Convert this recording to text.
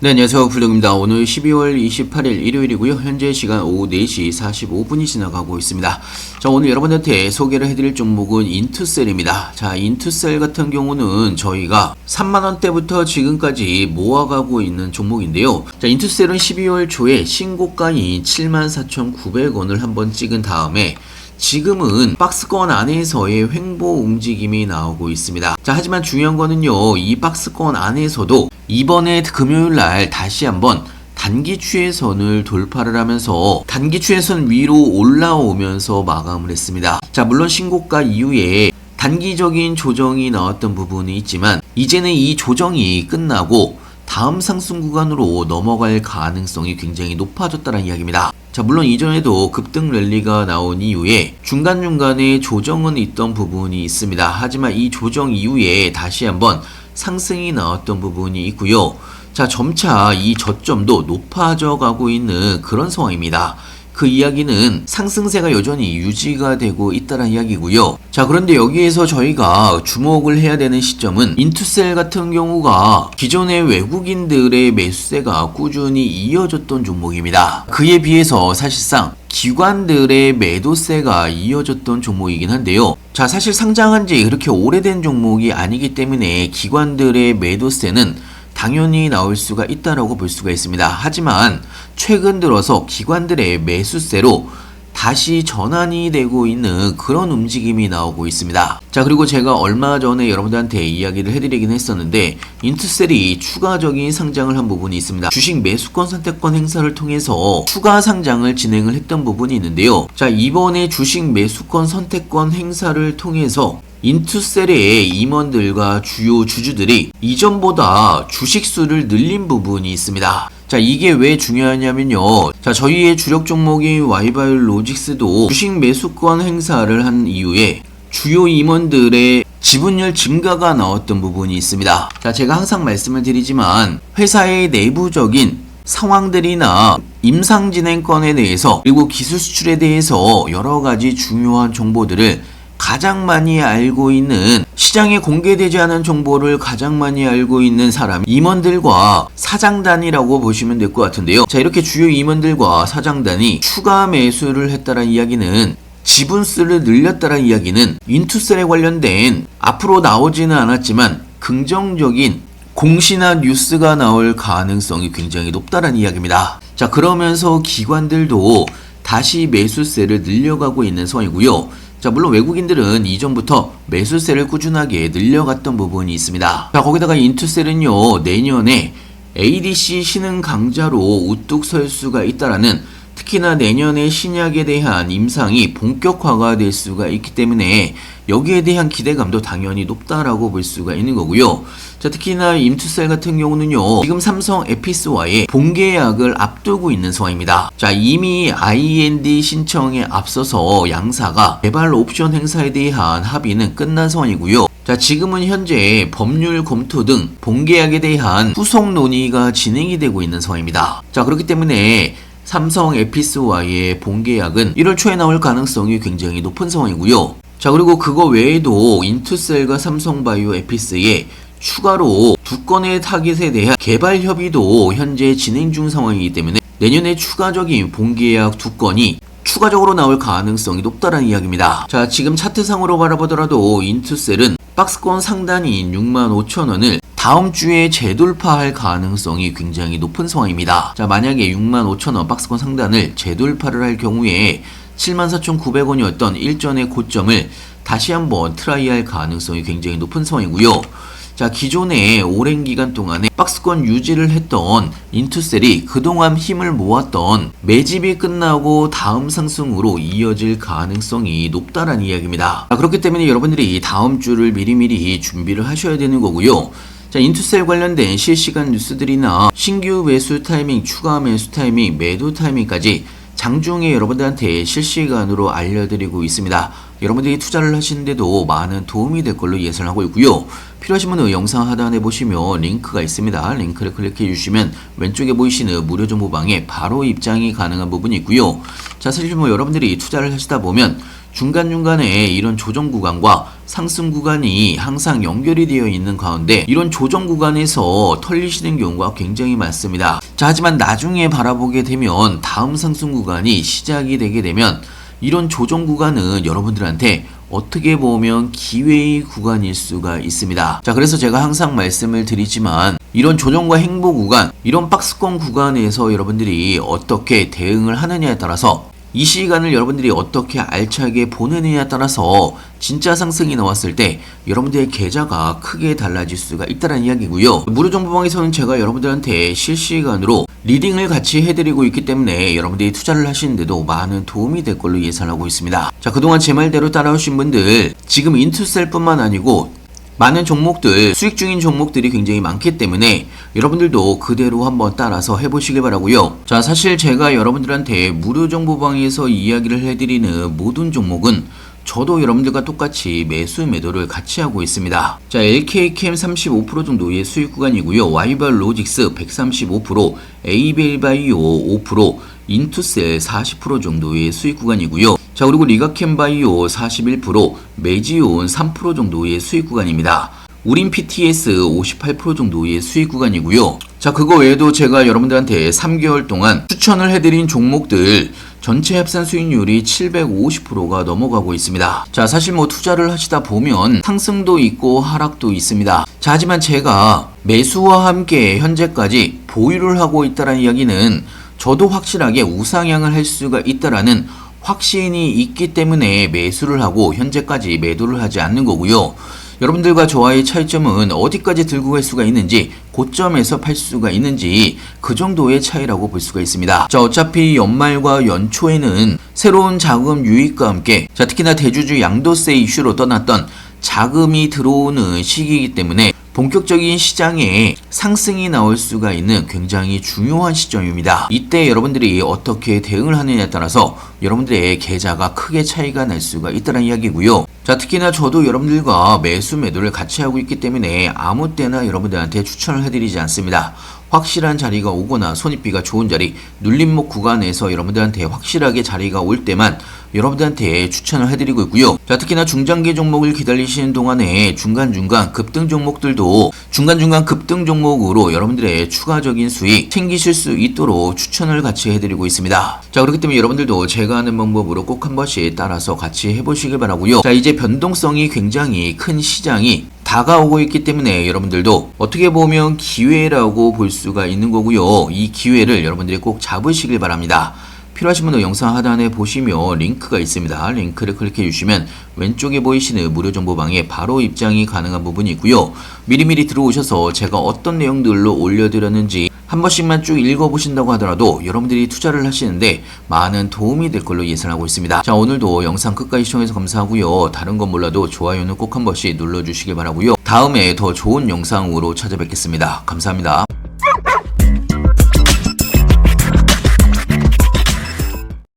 네, 안녕하세요. 불독입니다. 오늘 12월 28일 일요일이고요. 현재 시간 오후 4시 45분이 지나가고 있습니다. 자, 오늘 여러분한테 소개를 해드릴 종목은 인투셀입니다. 자, 인투셀 같은 경우는 저희가 3만원대부터 지금까지 모아가고 있는 종목인데요. 자, 인투셀은 12월 초에 신고가인 74,900원을 한번 찍은 다음에 지금은 박스권 안에서의 횡보 움직임이 나오고 있습니다. 자, 하지만 중요한 거는요, 이 박스권 안에서도 이번에 금요일날 다시 한번 단기 추세선을 돌파를 하면서 단기 추세선 위로 올라오면서 마감을 했습니다. 자, 물론 신고가 이후에 단기적인 조정이 나왔던 부분이 있지만 이제는 이 조정이 끝나고 다음 상승 구간으로 넘어갈 가능성이 굉장히 높아졌다는 이야기입니다. 자, 물론 이전에도 급등 랠리가 나온 이후에 중간중간에 조정은 있던 부분이 있습니다. 하지만 이 조정 이후에 다시 한번 상승이 나왔던 부분이 있고요. 자, 점차 이 저점도 높아져 가고 있는 그런 상황입니다. 그 이야기는 상승세가 여전히 유지가 되고 있다는 이야기고요. 자, 그런데 여기에서 저희가 주목을 해야 되는 시점은 인투셀 같은 경우가 기존의 외국인들의 매수세가 꾸준히 이어졌던 종목입니다. 그에 비해서 사실상 기관들의 매도세가 이어졌던 종목이긴 한데요. 자, 사실 상장한 지 그렇게 오래된 종목이 아니기 때문에 기관들의 매도세는 당연히 나올 수가 있다라고 볼 수가 있습니다. 하지만 최근 들어서 기관들의 매수세로 다시 전환이 되고 있는 그런 움직임이 나오고 있습니다. 자, 그리고 제가 얼마 전에 여러분들한테 이야기를 해드리긴 했었는데 인투셀이 추가적인 상장을 한 부분이 있습니다. 주식 매수권 선택권 행사를 통해서 추가 상장을 진행을 했던 부분이 있는데요. 자, 이번에 주식 매수권 선택권 행사를 통해서 인투셀의 임원들과 주요 주주들이 이전보다 주식수를 늘린 부분이 있습니다. 자, 이게 왜 중요하냐면요. 자, 저희의 주력 종목인 와이바이오로직스도 주식 매수권 행사를 한 이후에 주요 임원들의 지분율 증가가 나왔던 부분이 있습니다. 자, 제가 항상 말씀을 드리지만 회사의 내부적인 상황들이나 임상진행권에 대해서 그리고 기술 수출에 대해서 여러 가지 중요한 정보들을 가장 많이 알고 있는, 시장에 공개되지 않은 정보를 가장 많이 알고 있는 사람, 임원들과 사장단이라고 보시면 될 것 같은데요. 자, 이렇게 주요 임원들과 사장단이 추가 매수를 했다는 이야기는, 지분수를 늘렸다는 이야기는 인투셀에 관련된 앞으로 나오지는 않았지만 긍정적인 공시나 뉴스가 나올 가능성이 굉장히 높다는 이야기입니다. 자, 그러면서 기관들도 다시 매수세를 늘려가고 있는 상황이고요. 자, 물론 외국인들은 이전부터 매수세를 꾸준하게 늘려갔던 부분이 있습니다. 자, 거기다가 인투셀은요, 내년에 ADC 신흥 강자로 우뚝 설 수가 있다라는, 특히나 내년에 신약에 대한 임상이 본격화가 될 수가 있기 때문에 여기에 대한 기대감도 당연히 높다라고 볼 수가 있는 거고요. 자, 특히나 인투셀 같은 경우는요, 지금 삼성 에피스와의 본계약을 앞두고 있는 상황입니다. 자, 이미 IND 신청에 앞서서 양사가 개발 옵션 행사에 대한 합의는 끝난 상황이고요. 자, 지금은 현재 법률 검토 등 본계약에 대한 후속 논의가 진행이 되고 있는 상황입니다. 자, 그렇기 때문에 삼성 에피스와의 본계약은 1월 초에 나올 가능성이 굉장히 높은 상황이고요. 자, 그리고 그거 외에도 인투셀과 삼성바이오 에피스에 추가로 두 건의 타깃에 대한 개발 협의도 현재 진행 중 상황이기 때문에 내년에 추가적인 본계약 두 건이 추가적으로 나올 가능성이 높다는 이야기입니다. 자, 지금 차트상으로 바라보더라도 인투셀은 박스권 상단인 65,000원을 다음 주에 재돌파할 가능성이 굉장히 높은 상황입니다. 자, 만약에 65,000원 박스권 상단을 재돌파를 할 경우에 74,900원이었던 일전의 고점을 다시 한번 트라이할 가능성이 굉장히 높은 상황이고요. 자, 기존에 오랜 기간 동안에 박스권 유지를 했던 인투셀이 그동안 힘을 모았던 매집이 끝나고 다음 상승으로 이어질 가능성이 높다는 이야기입니다. 자, 그렇기 때문에 여러분들이 다음 주를 미리미리 준비를 하셔야 되는 거고요. 자, 인투셀 관련된 실시간 뉴스들이나 신규 매수 타이밍, 추가 매수 타이밍, 매도 타이밍까지 장중에 여러분들한테 실시간으로 알려드리고 있습니다. 여러분들이 투자를 하시는데도 많은 도움이 될 걸로 예상하고 있고요. 필요하신 분은 영상 하단에 보시면 링크가 있습니다. 링크를 클릭해 주시면 왼쪽에 보이시는 무료 정보방에 바로 입장이 가능한 부분이 있고요. 자, 사실 여러분들이 투자를 하시다 보면 중간중간에 이런 조정 구간과 상승 구간이 항상 연결이 되어 있는 가운데 이런 조정 구간에서 털리시는 경우가 굉장히 많습니다. 자, 하지만 나중에 바라보게 되면 다음 상승 구간이 시작이 되게 되면 이런 조정 구간은 여러분들한테 어떻게 보면 기회의 구간일 수가 있습니다. 자, 그래서 제가 항상 말씀을 드리지만 이런 조정과 행보 구간, 이런 박스권 구간에서 여러분들이 어떻게 대응을 하느냐에 따라서 이 시간을 여러분들이 어떻게 알차게 보내느냐에 따라서 진짜 상승이 나왔을 때 여러분들의 계좌가 크게 달라질 수가 있다는 이야기고요. 무료정보방에서는 제가 여러분들한테 실시간으로 리딩을 같이 해드리고 있기 때문에 여러분들이 투자를 하시는데도 많은 도움이 될 걸로 예상하고 있습니다. 자, 그동안 제 말대로 따라오신 분들 지금 인투셀뿐만 아니고 많은 종목들, 수익 중인 종목들이 굉장히 많기 때문에 여러분들도 그대로 한번 따라서 해보시길 바라고요. 자, 사실 제가 여러분들한테 무료정보방에서 이야기를 해드리는 모든 종목은 저도 여러분들과 똑같이 매수 매도를 같이 하고 있습니다. 자, LKChem 35% 정도의 수익 구간이고요. 와이발 로직스 135%, 에이벨바이오 5%, 인투셀 40% 정도의 수익 구간이고요. 자, 그리고 리가캠바이오 41%, 메지온 3% 정도의 수익 구간입니다. 우린 PTS 58% 정도의 수익 구간이고요. 자, 그거 외에도 제가 여러분들한테 3개월 동안 추천을 해드린 종목들 전체 합산 수익률이 750%가 넘어가고 있습니다. 자, 사실 투자를 하시다 보면 상승도 있고 하락도 있습니다. 자, 하지만 제가 매수와 함께 현재까지 보유를 하고 있다는 이야기는 저도 확실하게 우상향을 할 수가 있다라는 확신이 있기 때문에 매수를 하고 현재까지 매도를 하지 않는 거고요. 여러분들과 저와의 차이점은 어디까지 들고 갈 수가 있는지, 고점에서 팔 수가 있는지 그 정도의 차이라고 볼 수가 있습니다. 자, 어차피 연말과 연초에는 새로운 자금 유입과 함께 특히나 대주주 양도세 이슈로 떠났던 자금이 들어오는 시기이기 때문에 본격적인 시장에 상승이 나올 수가 있는 굉장히 중요한 시점입니다. 이때 여러분들이 어떻게 대응을 하느냐에 따라서 여러분들의 계좌가 크게 차이가 날 수가 있다는 이야기고요. 자, 특히나 저도 여러분들과 매수 매도를 같이 하고 있기 때문에 아무 때나 여러분들한테 추천을 해드리지 않습니다. 확실한 자리가 오거나 손익비가 좋은 자리, 눌림목 구간에서 여러분들한테 확실하게 자리가 올 때만 여러분들한테 추천을 해드리고 있고요. 자, 특히나 중장기 종목을 기다리시는 동안에 중간중간 급등 종목들도 중간중간 급등 종목으로 여러분들의 추가적인 수익 챙기실 수 있도록 추천을 같이 해드리고 있습니다. 자, 그렇기 때문에 여러분들도 제가 하는 방법으로 꼭 한 번씩 따라서 같이 해보시길 바라고요. 자, 이제 변동성이 굉장히 큰 시장이 다가오고 있기 때문에 여러분들도 어떻게 보면 기회라고 볼 수가 있는 거고요. 이 기회를 여러분들이 꼭 잡으시길 바랍니다. 필요하신 분은 영상 하단에 보시면 링크가 있습니다. 링크를 클릭해 주시면 왼쪽에 보이시는 무료정보방에 바로 입장이 가능한 부분이 있고요. 미리미리 들어오셔서 제가 어떤 내용들로 올려드렸는지 한 번씩만 쭉 읽어보신다고 하더라도 여러분들이 투자를 하시는데 많은 도움이 될 걸로 예상하고 있습니다. 자, 오늘도 영상 끝까지 시청해서 감사하고요. 다른 건 몰라도 좋아요는 꼭 한 번씩 눌러주시길 바라고요. 다음에 더 좋은 영상으로 찾아뵙겠습니다. 감사합니다.